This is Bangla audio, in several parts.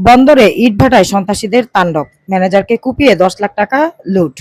বন্দরে ইটভাটায় সন্ত্রাসীদের তাণ্ডব, ম্যানেজারকে কুপিয়ে ১০ লাখ টাকা লুট।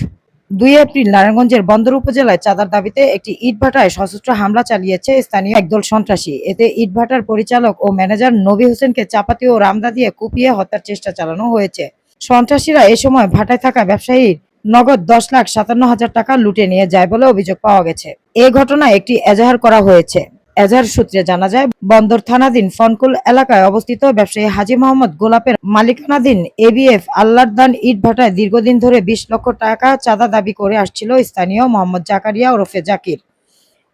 ২ এপ্রিল নারায়ণগঞ্জের বন্দর উপজেলায় চাঁদার দাবিতে একটি ইটভাটায় সশস্ত্র হামলা চালিয়েছে স্থানীয় একদল সন্ত্রাসী। এতে ইটভাটার পরিচালক ও ম্যানেজার নবী হোসেনকে চাপাতি ও রামদা দিয়ে কুপিয়ে হত্যার চেষ্টা চালানো হয়েছে। সন্ত্রাসীরা এ সময় ভাটায় থাকা ব্যবসায়ীর নগদ ১০,৫৭,০০০ টাকা লুটে নিয়ে যায় বলে অভিযোগ পাওয়া গেছে। এ ঘটনায় একটি এজাহার করা হয়েছে। এজাহার সূত্রে জানা যায়, বন্দর থানাধীন ফনকুল এলাকায় অবস্থিত ব্যবসায়ী হাজী মোহাম্মদ গোলাপের মালিকানাধীন এবিএফ আল্লাহর দান ইট ভাটায় দীর্ঘদিন ধরে ২০ লক্ষ টাকা চাঁদা দাবি করে আসছিল স্থানীয় মোহাম্মদ জাকারিয়া ওরফে জাকির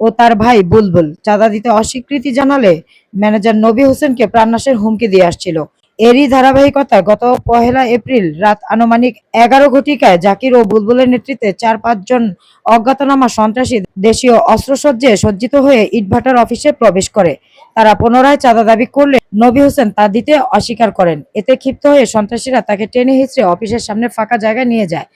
ও তার ভাই বুলবুল। চাঁদা দিতে অস্বীকৃতি জানালে ম্যানেজার নবী হোসেনকে প্রাণনাশের হুমকি দিয়ে আসছিল। এরই ধারাবাহিকতায় গত ১ এপ্রিল রাত আনুমানিক ১১ ঘটিকায় জাকির ও বুলবুলের নেতৃত্বে ৪-৫ জন অজ্ঞাতনামা সন্ত্রাসী দেশীয় অস্ত্রসজ্জে সজ্জিত হয়ে ইটভাটার অফিসে প্রবেশ করে। তারা পুনরায় চাঁদা দাবি করলে নবী হোসেন তা দিতে অস্বীকার করেন। এতে ক্ষিপ্ত হয়ে সন্ত্রাসীরা তাকে টেনে হিঁচড়ে অফিসের সামনে ফাঁকা জায়গায় নিয়ে যায়,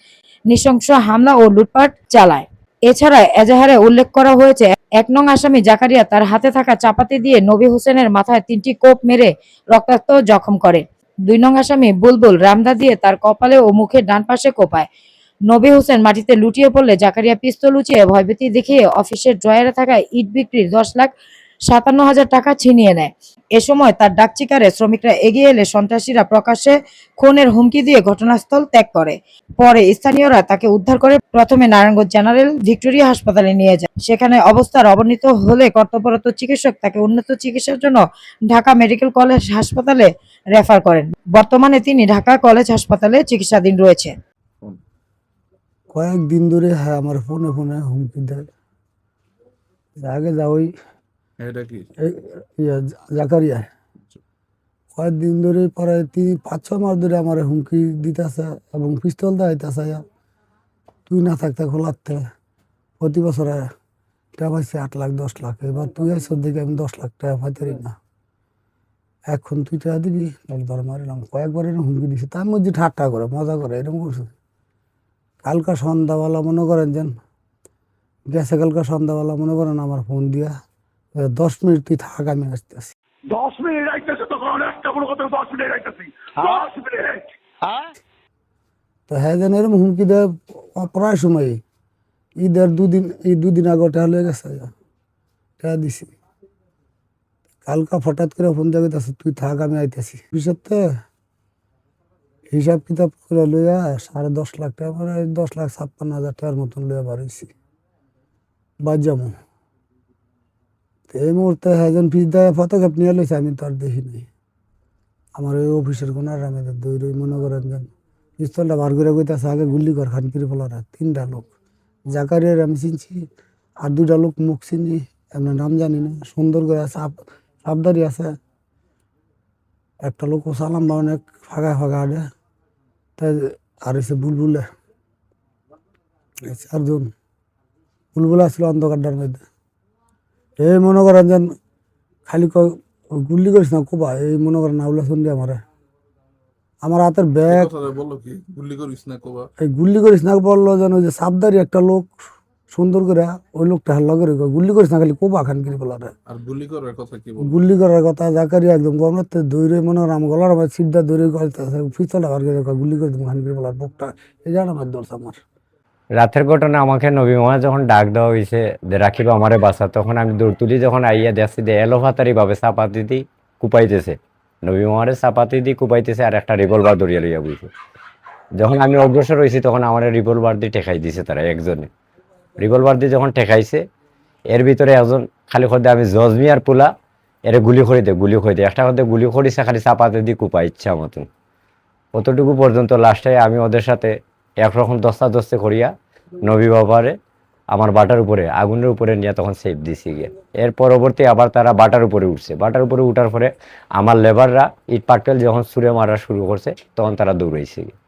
নৃশংস হামলা ও লুটপাট চালায়। এছাড়া এজাহারে উল্লেখ করা হয়েছে, ১ নং আসামি জাকারিয়া তার হাতে থাকা চাপাতি দিয়ে নবী হোসেনের মাথায় ৩টি কোপ মেরে রক্তাক্ত জখম করে। ২ নং আসামি বুলবুল রামদা দিয়ে তার কপালে ও মুখের ডান পাশে কোপায়। নবী হোসেন মাটিতে লুটিয়ে পড়লে জাকারিয়া পিস্তল উঁচিয়ে ভয়ভীতি দেখিয়ে অফিসের ড্রয়ারে থাকা ইট বিক্রির ১০,৫৭,০০০ টাকা ছিনিয়ে নেয়। এ সময় তার ডাকচিকারে শ্রমিকরা এগিয়ে এলে সন্ত্রাসীরা প্রকাশ্যে খুনের হুমকি দিয়ে ঘটনাস্থল ত্যাগ করে। পরে স্থানীয়রা তাকে উদ্ধার করে প্রথমে নারায়ণগঞ্জ জেনারেল ভিক্টোরিয়া হাসপাতালে নিয়ে যায়। সেখানে অবস্থার অবনতি হলে কর্তব্যরত চিকিৎসক তাকে উন্নত চিকিৎসার জন্য ঢাকা মেডিকেল কলেজ হাসপাতালে রেফার করেন। বর্তমানে তিনি ঢাকা কলেজ হাসপাতালে চিকিৎসাধীন রয়েছে। কয়েকদিন ধরে হ্যাঁ আমার ফোনে ফোনে হুমকি দেয়। আগে যা ওই এটা কি জাকারিয়া কয়েকদিন ধরে পরে ৫-৬ মাস ধরে আমার হুমকি দিতেছে এবং পিস্তল দেখাইতেছে, তুই না থাকতে খোলাতে প্রতি বছরে টাকা পাইছি ৮ লাখ ১০ লাখ, এবার তুই আইসর দিকে আমি ১০ লাখ টাকা পাইতারি না, এখন তুই টাকা দিবি ধর মারিলাম। কয়েকবার এরকম হুমকি দিছে, তার মধ্যে ঠাট্টা করে মজা করে এরকম করছে। কালকা সন্ধ্যাবেলা মনে করেন যেন গেছে, কালকা সন্ধ্যাবেলা মনে করেন আমার ফোন দিয়া ১০ মিনিট তুই থাক আমি আসতেছি। ১০ মিনিট আইতেছে তখন একটা কোনো কথা ১০ মিনিট আইতেছি ১০ মিনিট। তো হ্যাঁ যেন এরকম হুমকি দেয় প্রায় সময়। ঈদের দুদিন আগে টাকা লয়ে গেছে, টাকা দিছি। কালকা হঠাৎ করে ফোন দিয়ে গেছে তুই থাক আমি আইতেছি। ভবিষ্যতে হিসাব কিতাব করে লইয়া ১০.৫ লাখ টাকা, মানে ১০,৫৬,০০০ টাকার মতন লইয়া বাড়াইছি বাজামো। এই মুহূর্তে একজন ফিস দেয় পদক্ষেপ নিয়ে লইছে, আমি তো আর দেখি নাই। আমার ওই অফিসের কোনার আমি দৌড়ে মনে করেন যেন পিস্তলটা বার করে কইতেছে আগে গুলি কর খানকির ফলারা। ৩টা লোক, জাকারিয়ার আমি চিনছি, আর 2টা লোক মুখ চিনি, এমন নাম জানি না। সুন্দর করে আছে, সাবধারি আছে। একটা লোক সালাম বা অনেক ফাঁকা ফাঁকা আডে, তাই আর হচ্ছে বুলবুলে। 4 জন বুলবুল আসছিল অন্ধকারটার মধ্যে। এই মনে করেন যেন খালি গুল্লি করিস না কোবা, এই মনে করেন নাউলা শুনলি আমার হাতের ব্যাগ বললো কি গুলি করিস না কোবা, এই গুল্লি করিস না বললো যেন ওই যে সাবদারি একটা লোক সুন্দর করে, ওই লোকটা হাল্লা করে গুল্লি করিস না খালি কোবা খানকির বলারে। আর গুলি করার কথা কি গুল্লি করার কথা জাকারিয়া একদম গমনাতে দৌড়ে মনে করেন আমার গলার আমার সিটটা দৌড়ে পিস্তলটা বার করে গুল্লি করে দেবো খানকির বলার বুকটা, এই জানা আমার দরকার আমার। রাতের ঘটনা আমাকে নবী মোয়া যখন ডাক দেওয়া হয়েছে যে রাখিব আমারে বাসা, তখন আমি দৌড় তুলি, যখন আইয়া দেখছি যে এলোফাতারি ভাবে চাপাতি দি কুপাইতেছে, নবী মোয়ারে চাপাতি দি কুপাইতেছে, আর একটা রিভলভার ধরিয়া লইয়া বইছে। যখন আমি অগ্রসর হয়েছি তখন আমার রিভলভার দিয়ে ঠেকাই দিছে তারা একজনে। রিভলভার দিয়ে যখন ঠেকাইছে, এর ভিতরে একজন খালি খোদে আমি জজমিয়ার পোলা, এর গুলি করে দে একটা খোদে গুলি করিছে, খালি চাপাতি দি কুপাই ইচ্ছা মতন। অতটুকু পর্যন্ত লাস্টে আমি ওদের সাথে একরকম দস্তাদস্তি করিয়া নবী বাবারে আমার বাটার উপরে আগুনের উপরে নিয়ে তখন সেফ দিছি গিয়ে। এর পরবর্তী আবার তারা বাটার উপরে উঠছে, বাটার উপরে উঠার পরে আমার লেবাররা ইট পাটকেল যখন ছুঁড়ে মারা শুরু করছে তখন তারা দৌড়াইছে গিয়ে।